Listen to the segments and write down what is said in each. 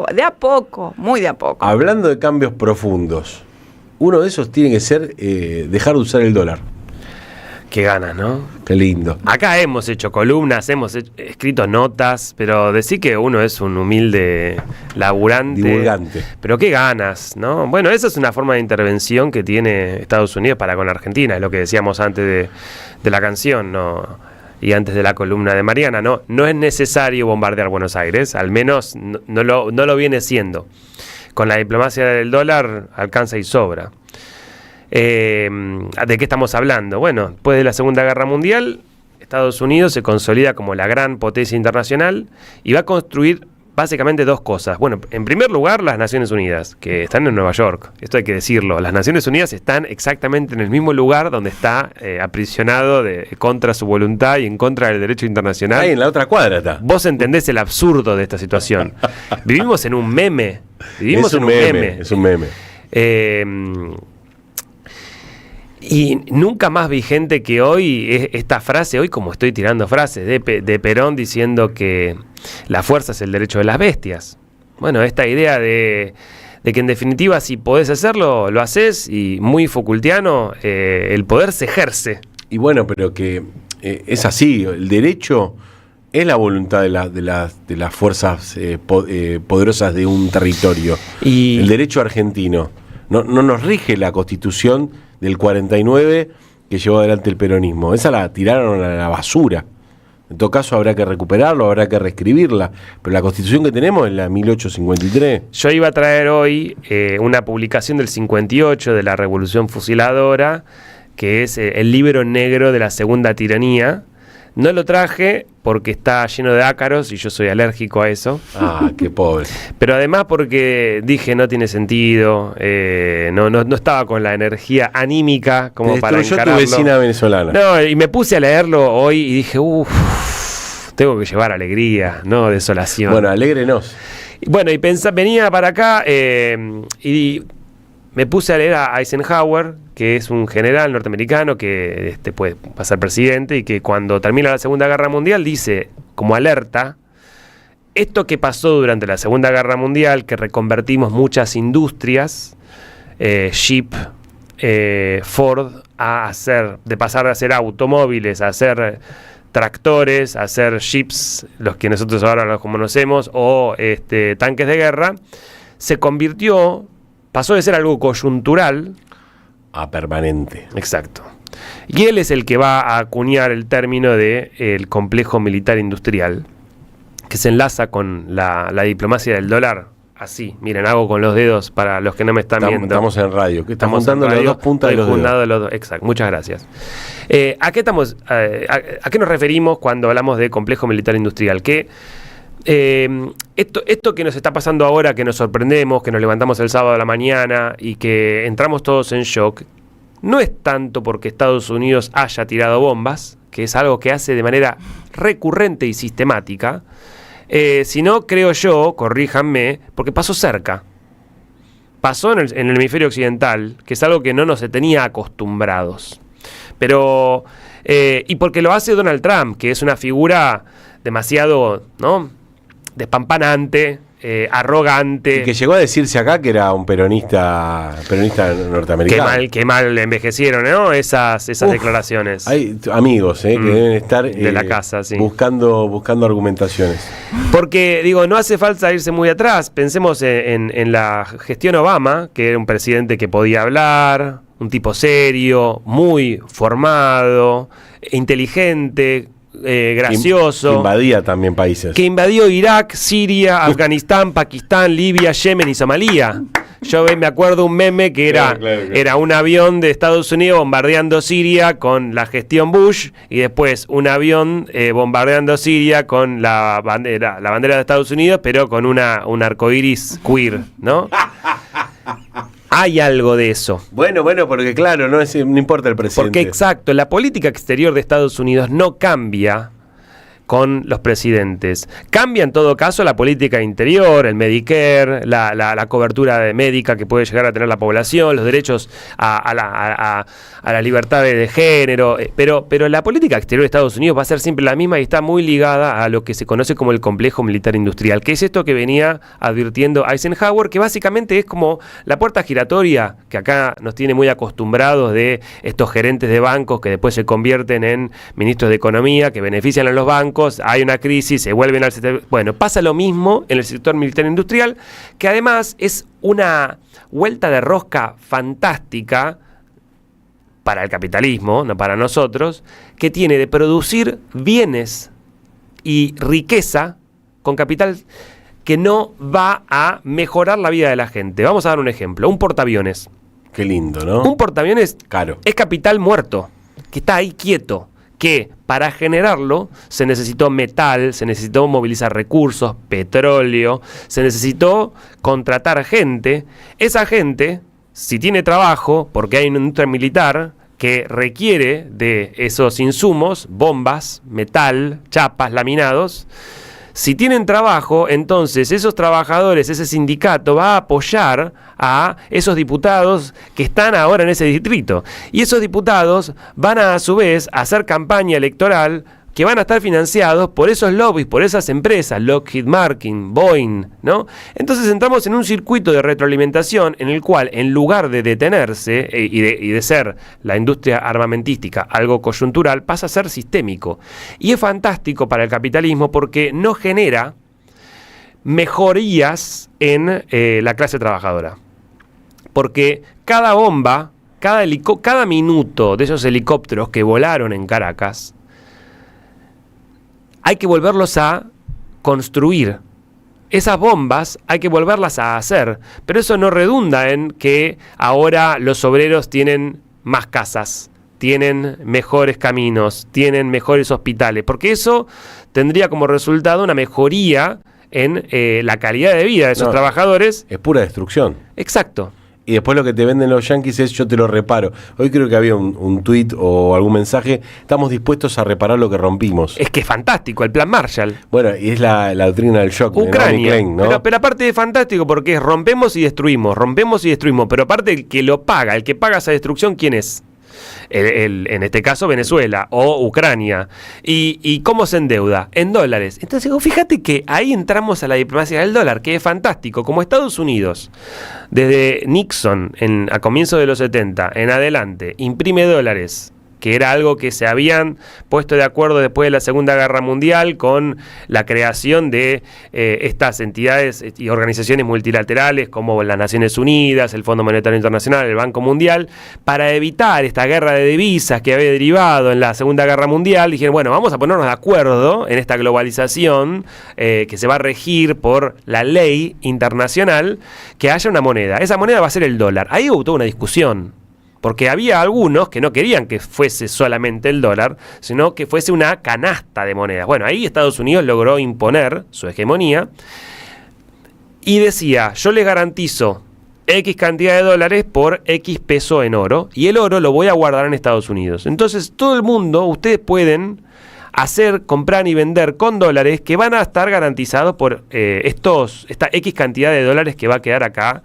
De a poco, muy de a poco. Hablando de cambios profundos, uno de esos tiene que ser dejar de usar el dólar. Qué ganas, ¿no? Qué lindo. Acá hemos hecho columnas, hemos escrito notas, pero decir que uno es un humilde laburante. Divulgante. Pero qué ganas, ¿no? Bueno, esa es una forma de intervención que tiene Estados Unidos para con Argentina, es lo que decíamos antes de la canción, ¿no? Y antes de la columna de Mariana, ¿no? No es necesario bombardear Buenos Aires, al menos no lo viene siendo. Con la diplomacia del dólar alcanza y sobra. ¿De qué estamos hablando? Bueno, después de la Segunda Guerra Mundial, Estados Unidos se consolida como la gran potencia internacional y va a construir básicamente dos cosas. Bueno, en primer lugar, las Naciones Unidas, que están en Nueva York. Esto hay que decirlo. Las Naciones Unidas están exactamente en el mismo lugar donde está aprisionado contra su voluntad y en contra del derecho internacional. Ahí en la otra cuadra está. Vos entendés el absurdo de esta situación. Vivimos en un meme. Es un meme. Y nunca más vigente que hoy esta frase, hoy como estoy tirando frases de Perón diciendo que la fuerza es el derecho de las bestias. Bueno, esta idea de que en definitiva si podés hacerlo, lo haces, y muy Foucaultiano, el poder se ejerce. Y bueno, pero que es así, el derecho es la voluntad de las fuerzas poderosas de un territorio. Y el derecho argentino. No nos rige la Constitución del 49 que llevó adelante el peronismo. Esa la tiraron a la basura. En todo caso habrá que recuperarlo, habrá que reescribirla. Pero la Constitución que tenemos es la 1853. Yo iba a traer hoy una publicación del 58 de la Revolución Fusiladora, que es el libro negro de la segunda tiranía. No lo traje porque está lleno de ácaros y yo soy alérgico a eso. Ah, qué pobre. Pero además porque dije no tiene sentido, no estaba con la energía anímica como para encararlo. Tu vecina venezolana. No, y me puse a leerlo hoy y dije, tengo que llevar alegría, no desolación. Bueno, alégrenos. Bueno, y venía para acá y me puse a leer a Eisenhower, que es un general norteamericano que puede pasar presidente y que cuando termina la Segunda Guerra Mundial dice, como alerta, esto que pasó durante la Segunda Guerra Mundial, que reconvertimos muchas industrias, Jeep, Ford, de pasar de hacer automóviles a hacer tractores, a hacer jeeps, los que nosotros ahora los conocemos, o tanques de guerra, pasó de ser algo coyuntural a permanente. Exacto. Y él es el que va a acuñar el término de el complejo militar industrial, que se enlaza con la diplomacia del dólar. Así, miren, hago con los dedos para los que no me están viendo. Estamos en radio. Estamos juntando las dos puntas de los dedos. Exacto, muchas gracias. ¿A qué nos referimos cuando hablamos de complejo militar industrial? Que esto que nos está pasando ahora, que nos sorprendemos, que nos levantamos el sábado a la mañana y que entramos todos en shock, no es tanto porque Estados Unidos haya tirado bombas, que es algo que hace de manera recurrente y sistemática, sino, creo yo, corríjanme, porque pasó cerca. Pasó en el hemisferio occidental, que es algo que no nos tenía acostumbrados. Pero, y porque lo hace Donald Trump, que es una figura demasiado, ¿no?, despampanante, arrogante. Y que llegó a decirse acá que era un peronista norteamericano. Qué mal envejecieron, ¿no?, esas declaraciones. Hay amigos que deben estar de la casa, sí, buscando argumentaciones. Porque, digo, no hace falta irse muy atrás. Pensemos en la gestión Obama, que era un presidente que podía hablar, un tipo serio, muy formado, inteligente, gracioso. Que invadía también países. Que invadió Irak, Siria, Afganistán, Pakistán, Libia, Yemen y Somalia. Yo me acuerdo un meme que era un avión de Estados Unidos bombardeando Siria con la gestión Bush, y después un avión bombardeando Siria con la bandera de Estados Unidos, pero con un arcoiris queer, ¿no? Hay algo de eso. Bueno, porque claro, no importa el presidente. Porque exacto, la política exterior de Estados Unidos no cambia con los presidentes. Cambia en todo caso la política interior, el Medicare, la cobertura médica que puede llegar a tener la población, los derechos a la libertad de género, pero la política exterior de Estados Unidos va a ser siempre la misma y está muy ligada a lo que se conoce como el complejo militar industrial, que es esto que venía advirtiendo Eisenhower, que básicamente es como la puerta giratoria que acá nos tiene muy acostumbrados de estos gerentes de bancos que después se convierten en ministros de economía, que benefician a los bancos, hay una crisis, se vuelven al sector. Bueno, pasa lo mismo en el sector militar industrial, que además es una vuelta de rosca fantástica para el capitalismo, no para nosotros, que tiene de producir bienes y riqueza con capital que no va a mejorar la vida de la gente. Vamos a dar un ejemplo, un portaaviones. Qué lindo, ¿no? Un portaaviones caro. Es capital muerto, que está ahí quieto, que para generarlo se necesitó metal, se necesitó movilizar recursos, petróleo, se necesitó contratar gente. Esa gente, si tiene trabajo, porque hay una industria militar que requiere de esos insumos, bombas, metal, chapas, laminados, si tienen trabajo, entonces esos trabajadores, ese sindicato va a apoyar a esos diputados que están ahora en ese distrito. Y esos diputados van a su vez a hacer campaña electoral que van a estar financiados por esos lobbies, por esas empresas, Lockheed Martin, Boeing, ¿no? Entonces entramos en un circuito de retroalimentación en el cual, en lugar de detenerse y de ser la industria armamentística algo coyuntural, pasa a ser sistémico. Y es fantástico para el capitalismo porque no genera mejorías en la clase trabajadora. Porque cada bomba, cada minuto de esos helicópteros que volaron en Caracas, hay que volverlos a construir. Esas bombas hay que volverlas a hacer, pero eso no redunda en que ahora los obreros tienen más casas, tienen mejores caminos, tienen mejores hospitales, porque eso tendría como resultado una mejoría en la calidad de vida de esos trabajadores. Es pura destrucción. Exacto. Y después lo que te venden los yanquis es yo te lo reparo. Hoy creo que había un tuit o algún mensaje. Estamos dispuestos a reparar lo que rompimos. Es que es fantástico, el plan Marshall. Bueno, y es la doctrina del shock. Ucrania, de ¿no? pero aparte es fantástico porque es rompemos y destruimos. Pero aparte el que lo paga, el que paga esa destrucción, ¿quién es? En este caso Venezuela o Ucrania. ¿Y cómo se endeuda? En dólares. Entonces fíjate que ahí entramos a la diplomacia del dólar, que es fantástico. Como Estados Unidos, desde Nixon a comienzos de los 70 en adelante, imprime dólares, que era algo que se habían puesto de acuerdo después de la Segunda Guerra Mundial con la creación de estas entidades y organizaciones multilaterales como las Naciones Unidas, el Fondo Monetario Internacional, el Banco Mundial, para evitar esta guerra de divisas que había derivado en la Segunda Guerra Mundial. Dijeron, bueno, vamos a ponernos de acuerdo en esta globalización que se va a regir por la ley internacional, que haya una moneda. Esa moneda va a ser el dólar. Ahí hubo toda una discusión. Porque había algunos que no querían que fuese solamente el dólar, sino que fuese una canasta de monedas. Bueno, ahí Estados Unidos logró imponer su hegemonía y decía, yo les garantizo X cantidad de dólares por X peso en oro, y el oro lo voy a guardar en Estados Unidos. Entonces, todo el mundo, ustedes pueden comprar y vender con dólares que van a estar garantizados por esta X cantidad de dólares que va a quedar acá,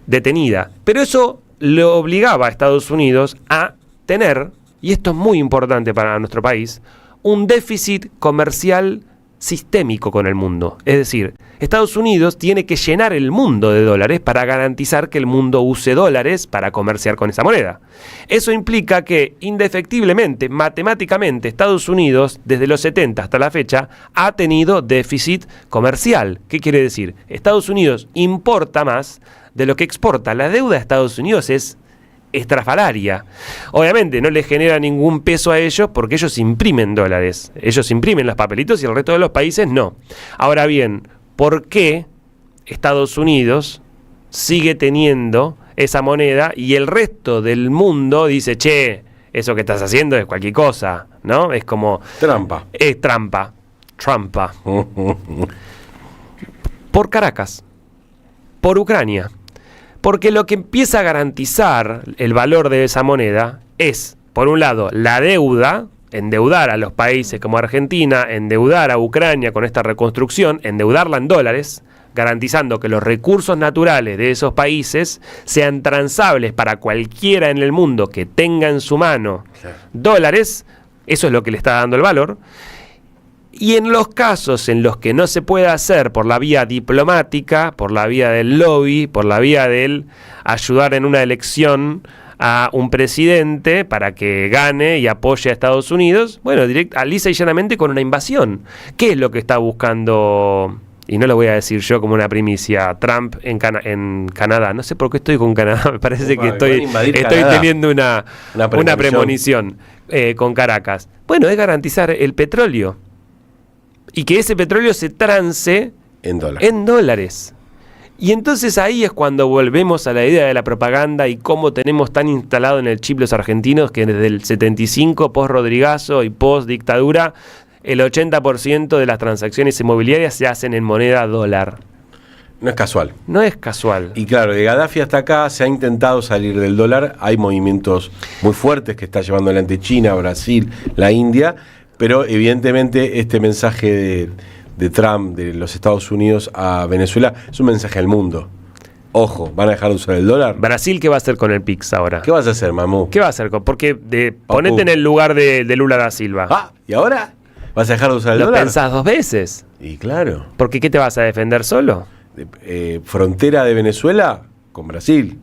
detenida. Pero eso lo obligaba a Estados Unidos a tener, y esto es muy importante para nuestro país, un déficit comercial sistémico con el mundo. Es decir, Estados Unidos tiene que llenar el mundo de dólares para garantizar que el mundo use dólares para comerciar con esa moneda. Eso implica que, indefectiblemente, matemáticamente, Estados Unidos, desde los 70 hasta la fecha, ha tenido déficit comercial. ¿Qué quiere decir? Estados Unidos importa más de lo que exporta. La deuda de Estados Unidos es estrafalaria. Obviamente no les genera ningún peso a ellos porque ellos imprimen dólares. Ellos imprimen los papelitos y el resto de los países no. Ahora bien, ¿por qué Estados Unidos sigue teniendo esa moneda y el resto del mundo dice, che, eso que estás haciendo es cualquier cosa, ¿no? Es como... Trampa. Es trampa. Trampa. Por Caracas. Por Ucrania. Porque lo que empieza a garantizar el valor de esa moneda es, por un lado, la deuda, endeudar a los países como Argentina, endeudar a Ucrania con esta reconstrucción, endeudarla en dólares, garantizando que los recursos naturales de esos países sean transables para cualquiera en el mundo que tenga en su mano dólares. Eso es lo que le está dando el valor. Y en los casos en los que no se pueda hacer por la vía diplomática, por la vía del lobby, por la vía del ayudar en una elección a un presidente para que gane y apoye a Estados Unidos, bueno, lisa y llanamente con una invasión. ¿Qué es lo que está buscando, y no lo voy a decir yo como una primicia, Trump en Canadá? No sé por qué estoy con Canadá, me parece que estoy teniendo una premonición con Caracas. Bueno, es garantizar el petróleo. Y que ese petróleo se trance en dólares. Y entonces ahí es cuando volvemos a la idea de la propaganda y cómo tenemos tan instalado en el chip los argentinos que desde el 75, post-Rodrigazo y post-dictadura, el 80% de las transacciones inmobiliarias se hacen en moneda dólar. No es casual. No es casual. Y claro, de Gaddafi hasta acá se ha intentado salir del dólar. Hay movimientos muy fuertes que está llevando adelante China, Brasil, la India. Pero evidentemente este mensaje de Trump, de los Estados Unidos a Venezuela, es un mensaje al mundo. Ojo, ¿van a dejar de usar el dólar? Brasil, ¿qué va a hacer con el PIX ahora? ¿Qué vas a hacer, Mamú? ¿Qué va a hacer? Porque ponete en el lugar de Lula da Silva. Ah, ¿y ahora? ¿Vas a dejar de usar el dólar? Lo pensás 2 veces. Y claro. Porque ¿qué te vas a defender solo? Frontera de Venezuela con Brasil.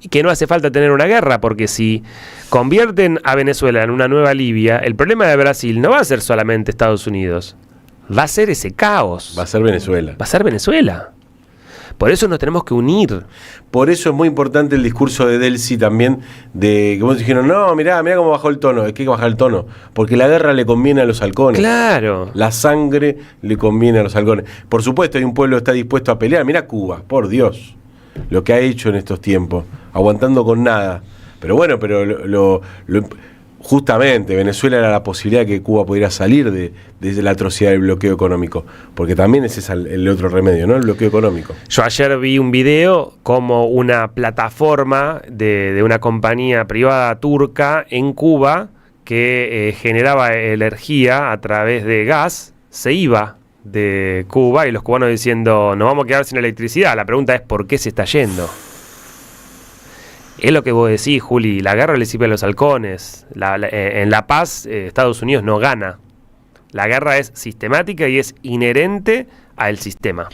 Y que no hace falta tener una guerra, porque si convierten a Venezuela en una nueva Libia, el problema de Brasil no va a ser solamente Estados Unidos, va a ser ese caos. Va a ser Venezuela. Va a ser Venezuela. Por eso nos tenemos que unir. Por eso es muy importante el discurso de Delcy también, de que vos dijeron, no, mirá cómo bajó el tono. Es que hay que bajar el tono, porque la guerra le conviene a los halcones. Claro. La sangre le conviene a los halcones. Por supuesto, hay un pueblo que está dispuesto a pelear. Mirá Cuba, por Dios, lo que ha hecho en estos tiempos, aguantando con nada. Pero bueno, justamente Venezuela era la posibilidad de que Cuba pudiera salir de la atrocidad del bloqueo económico, porque también ese es el otro remedio, ¿no? El bloqueo económico. Yo ayer vi un video como una plataforma de una compañía privada turca en Cuba que generaba energía a través de gas, se iba de Cuba y los cubanos diciendo, nos vamos a quedar sin electricidad. La pregunta es, ¿por qué se está yendo? Es lo que vos decís, Juli, la guerra le sirve a los halcones. En La Paz, Estados Unidos no gana. La guerra es sistemática y es inherente al sistema.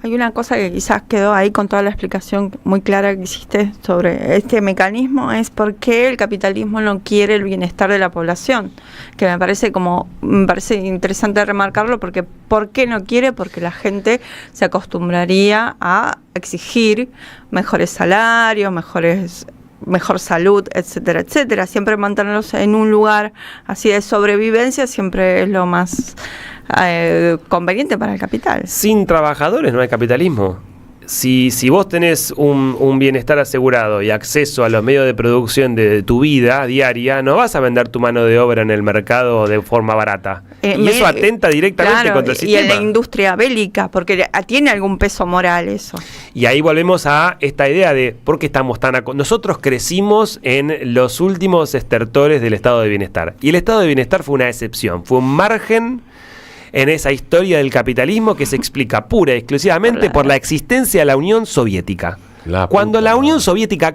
Hay una cosa que quizás quedó ahí con toda la explicación muy clara que hiciste sobre este mecanismo, es por qué el capitalismo no quiere el bienestar de la población, que me parece interesante remarcarlo, porque ¿por qué no quiere? Porque la gente se acostumbraría a exigir mejores salarios, mejor salud, etcétera, etcétera. Siempre mantenerlos en un lugar así de sobrevivencia siempre es lo más conveniente para el capital. Sin trabajadores no hay capitalismo. Si vos tenés un bienestar asegurado y acceso a los medios de producción de tu vida diaria, no vas a vender tu mano de obra en el mercado de forma barata. Y eso atenta directamente contra el sistema. Y en la industria bélica, porque tiene algún peso moral eso. Y ahí volvemos a esta idea de por qué estamos tan... Nosotros crecimos en los últimos estertores del estado de bienestar. Y el estado de bienestar fue una excepción, fue un margen en esa historia del capitalismo que se explica pura y exclusivamente por la existencia de la Unión Soviética. Cuando la Unión Soviética